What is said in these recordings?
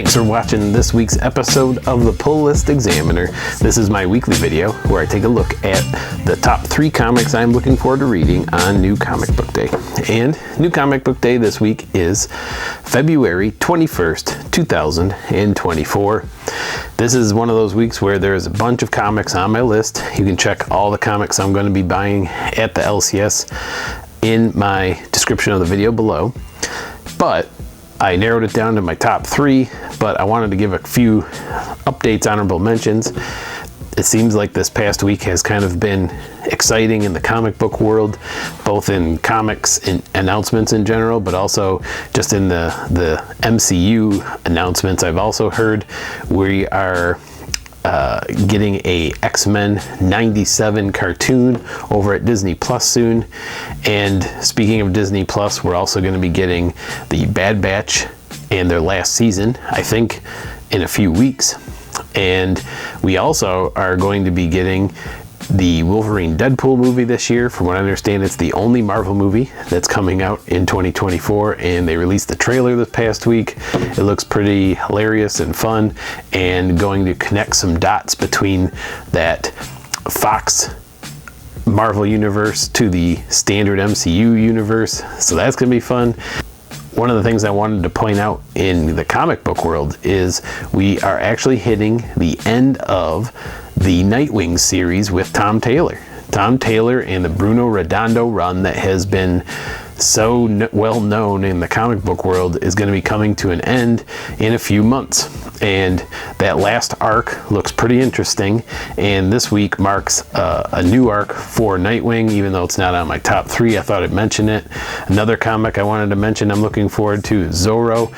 Thanks for watching this week's episode of the Pull List Examiner. This is my weekly video where I take a look at the top 3 comics I'm looking forward to reading on New Comic Book Day. And New Comic Book Day this week is February 21st, 2024. This is one of those weeks where there's a bunch of comics on my list. You can check all the comics I'm going to be buying at the LCS in my description of the video below. But I narrowed it down to my top 3, but I wanted to give a few updates, honorable mentions. It seems like this past week has kind of been exciting in the comic book world, both in comics and announcements in general, but also just in the MCU announcements. I've also heard we are getting a X-Men 97 cartoon over at Disney Plus soon. And speaking of Disney Plus, we're also going to be getting the Bad Batch and their last season, I think, in a few weeks. And we also are going to be getting the Wolverine Deadpool movie this year. From what I understand, it's the only Marvel movie that's coming out in 2024, and they released the trailer this past week. It looks pretty hilarious and fun, and going to connect some dots between that Fox Marvel universe to the standard MCU universe, so that's gonna be fun. One of the things I wanted to point out in the comic book world is we are actually hitting the end of the Nightwing series with Tom Taylor. Tom Taylor and the Bruno Redondo run that has been so well known in the comic book world is going to be coming to an end in a few months. And that last arc looks pretty interesting. And this week marks a new arc for Nightwing, even though it's not on my top 3. I thought I'd mention it. Another comic I wanted to mention I'm looking forward to is Zorro,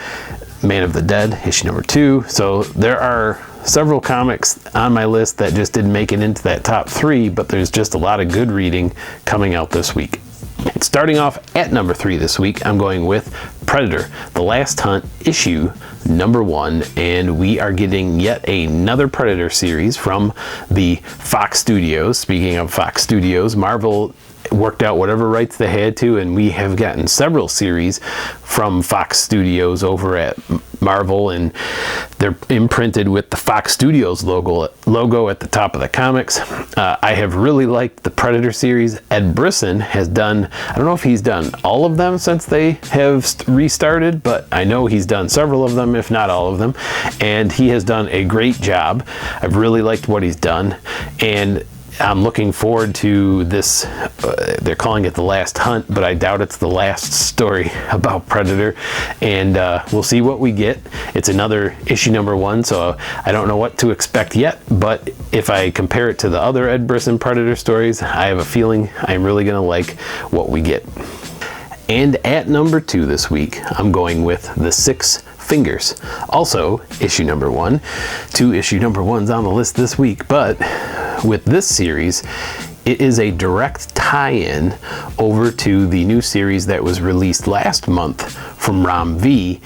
Man of the Dead, issue number 2. So there are several comics on my list that just didn't make it into that top 3, but there's just a lot of good reading coming out this week. Starting off at number 3 this week, I'm going with Predator, The Last Hunt, issue number 1, and we are getting yet another Predator series from the Fox Studios. Speaking of Fox Studios, Marvel worked out whatever rights they had to, and we have gotten several series from Fox Studios over at Marvel, and they're imprinted with the Fox Studios logo at the top of the comics. I have really liked the Predator series. Ed Brisson has done, I don't know if he's done all of them since they have restarted, but I know he's done several of them, if not all of them, and he has done a great job. I've really liked what he's done, and I'm looking forward to this. They're calling it The Last Hunt, but I doubt it's the last story about Predator, and we'll see what we get. It's another issue number 1, so I don't know what to expect yet, but if I compare it to the other Ed Brisson Predator stories, I have a feeling I'm really going to like what we get. And at number 2 this week, I'm going with The Six Fingers, also issue number 1. 2 issue number 1s on the list this week, but with this series, it is a direct tie-in over to the new series that was released last month from Rom V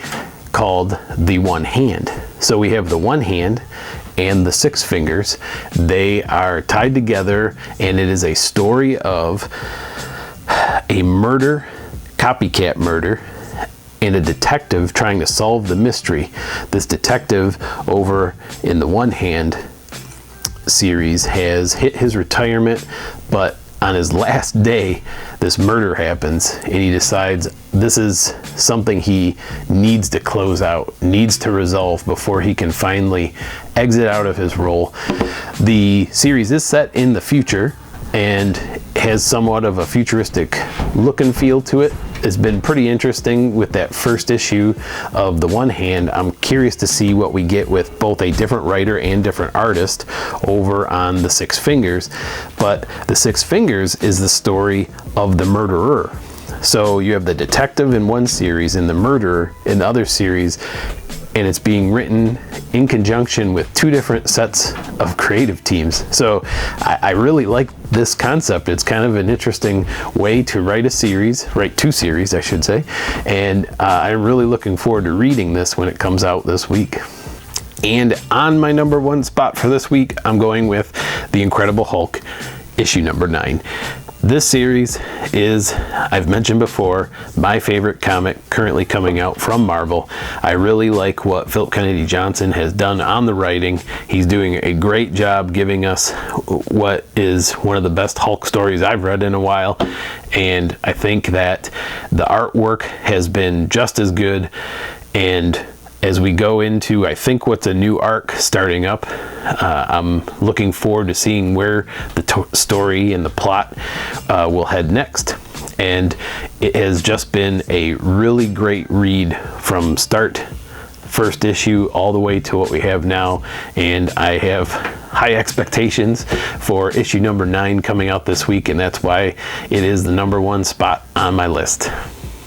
called The One Hand. So we have The One Hand and The Six Fingers. They are tied together, and it is a story of a murder, copycat murder, and a detective trying to solve the mystery. This detective over in The One Hand series has hit his retirement, but on his last day this murder happens, and he decides this is something he needs to close out, needs to resolve before he can finally exit out of his role. The series is set in the future and has somewhat of a futuristic look and feel to it. It's been pretty interesting with that first issue of The One Hand. I'm curious to see what we get with both a different writer and different artist over on The Six Fingers. But The Six Fingers is the story of the murderer. So you have the detective in one series and the murderer in the other series, and it's being written in conjunction with 2 different sets of creative teams. So I really like this concept. It's kind of an interesting way to write 2 series, I should say, and I'm really looking forward to reading this when it comes out this week. And on my number 1 spot for this week, I'm going with The Incredible Hulk, issue number 9. This series is, I've mentioned before, my favorite comic currently coming out from Marvel. I really like what Philip Kennedy Johnson has done on the writing. He's doing a great job giving us what is one of the best Hulk stories I've read in a while, and I think that the artwork has been just as good. And as we go into, I think, what's a new arc starting up, I'm looking forward to seeing where the story and the plot will head next. And it has just been a really great read from start, first issue, all the way to what we have now. And I have high expectations for issue number 9 coming out this week, and that's why it is the #1 spot on my list.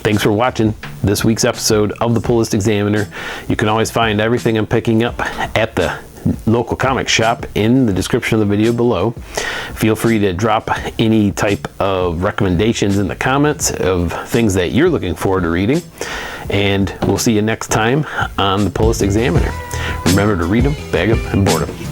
Thanks for watching this week's episode of the Pull List Examiner. You can always find everything I'm picking up at the local comic shop in the description of the video below. Feel free to drop any type of recommendations in the comments of things that you're looking forward to reading. And we'll see you next time on the Pull List Examiner. Remember to read them, bag them, and board them.